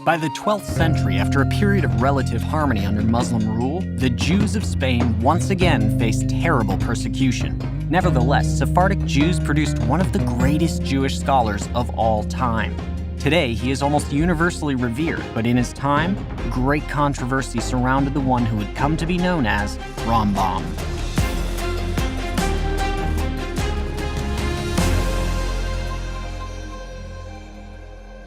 By the 12th century, after a period of relative harmony under Muslim rule, the Jews of Spain once again faced terrible persecution. Nevertheless, Sephardic Jews produced one of the greatest Jewish scholars of all time. Today, he is almost universally revered, but in his time, great controversy surrounded the one who would come to be known as Rambam.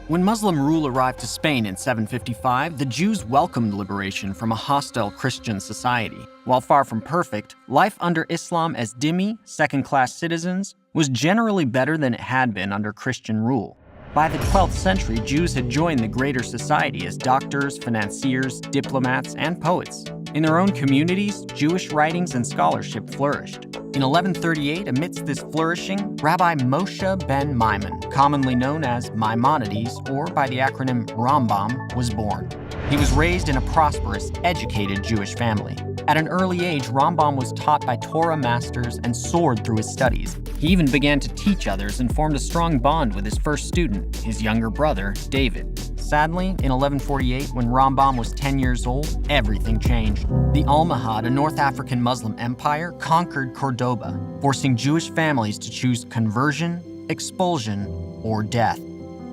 When Muslim rule arrived to Spain in 755, the Jews welcomed liberation from a hostile Christian society. While far from perfect, life under Islam as dhimmi, second-class citizens, was generally better than it had been under Christian rule. By the 12th century, Jews had joined the greater society as doctors, financiers, diplomats, and poets. In their own communities, Jewish writings and scholarship flourished. In 1138, amidst this flourishing, Rabbi Moshe ben Maimon, commonly known as Maimonides, or by the acronym Rambam, was born. He was raised in a prosperous, educated Jewish family. At an early age, Rambam was taught by Torah masters and soared through his studies. He even began to teach others and formed a strong bond with his first student, his younger brother, David. Sadly, in 1148, when Rambam was 10 years old, everything changed. The Almohad, a North African Muslim empire, conquered Cordoba, forcing Jewish families to choose conversion, expulsion, or death.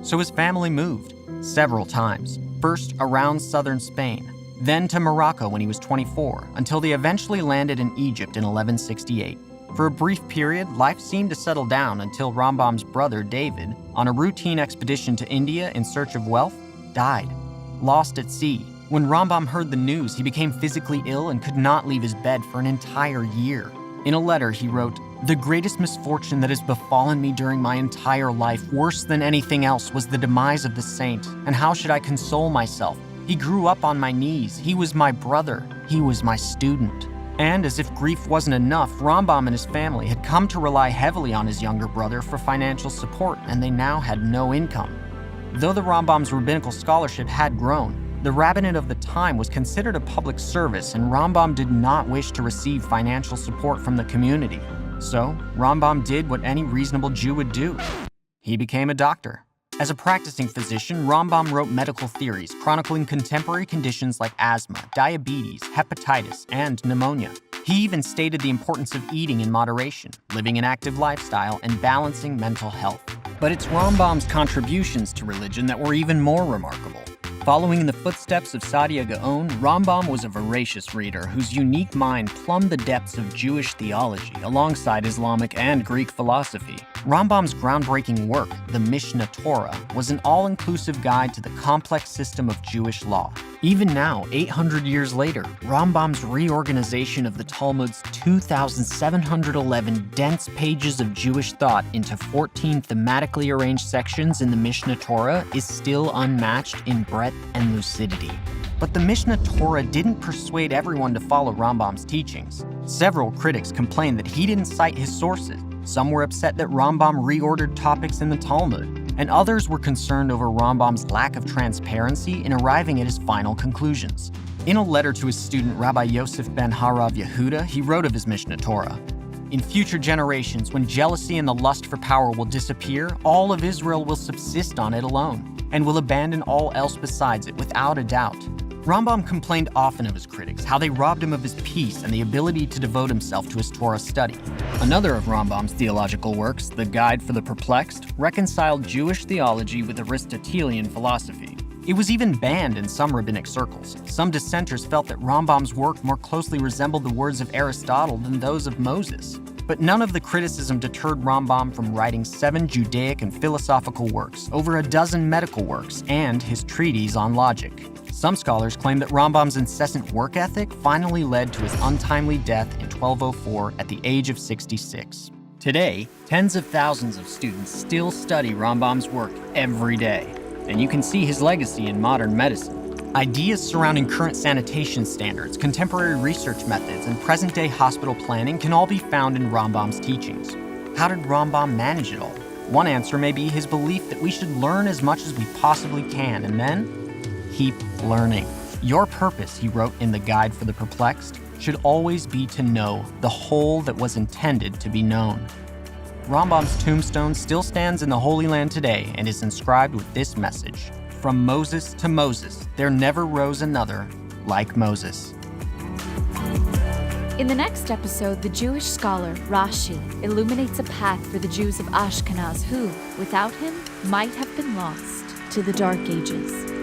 So his family moved, several times, first around southern Spain, then to Morocco when he was 24, until they eventually landed in Egypt in 1168. For a brief period, life seemed to settle down until Rambam's brother David, on a routine expedition to India in search of wealth, died, lost at sea. When Rambam heard the news, he became physically ill and could not leave his bed for an entire year. In a letter, he wrote, "The greatest misfortune that has befallen me during my entire life, worse than anything else, was the demise of the saint. And how should I console myself? He grew up on my knees. He was my brother. He was my student." And as if grief wasn't enough, Rambam and his family had come to rely heavily on his younger brother for financial support, and they now had no income. Though the Rambam's rabbinical scholarship had grown, the rabbinate of the time was considered a public service, and Rambam did not wish to receive financial support from the community. So, Rambam did what any reasonable Jew would do. He became a doctor. As a practicing physician, Rambam wrote medical theories chronicling contemporary conditions like asthma, diabetes, hepatitis, and pneumonia. He even stated the importance of eating in moderation, living an active lifestyle, and balancing mental health. But it's Rambam's contributions to religion that were even more remarkable. Following in the footsteps of Saadia Gaon, Rambam was a voracious reader whose unique mind plumbed the depths of Jewish theology alongside Islamic and Greek philosophy. Rambam's groundbreaking work, the Mishnah Torah, was an all-inclusive guide to the complex system of Jewish law. Even now, 800 years later, Rambam's reorganization of the Talmud's 2,711 dense pages of Jewish thought into 14 thematically arranged sections in the Mishnah Torah is still unmatched in breadth and lucidity. But the Mishnah Torah didn't persuade everyone to follow Rambam's teachings. Several critics complained that he didn't cite his sources. Some were upset that Rambam reordered topics in the Talmud, and others were concerned over Rambam's lack of transparency in arriving at his final conclusions. In a letter to his student Rabbi Yosef ben Harav Yehuda, he wrote of his Mishnah Torah, "In future generations, when jealousy and the lust for power will disappear, all of Israel will subsist on it alone, and will abandon all else besides it without a doubt." Rambam complained often of his critics, how they robbed him of his peace and the ability to devote himself to his Torah study. Another of Rambam's theological works, The Guide for the Perplexed, reconciled Jewish theology with Aristotelian philosophy. It was even banned in some rabbinic circles. Some dissenters felt that Rambam's work more closely resembled the words of Aristotle than those of Moses. But none of the criticism deterred Rambam from writing 7 Judaic and philosophical works, over a dozen medical works, and his treatise on logic. Some scholars claim that Rambam's incessant work ethic finally led to his untimely death in 1204 at the age of 66. Today, tens of thousands of students still study Rambam's work every day, and you can see his legacy in modern medicine. Ideas surrounding current sanitation standards, contemporary research methods, and present-day hospital planning can all be found in Rambam's teachings. How did Rambam manage it all? One answer may be his belief that we should learn as much as we possibly can, and then keep learning. Your purpose, he wrote in The Guide for the Perplexed, should always be to know the whole that was intended to be known. Rambam's tombstone still stands in the Holy Land today and is inscribed with this message: from Moses to Moses, there never rose another like Moses. In the next episode, the Jewish scholar Rashi illuminates a path for the Jews of Ashkenaz who, without him, might have been lost to the Dark Ages.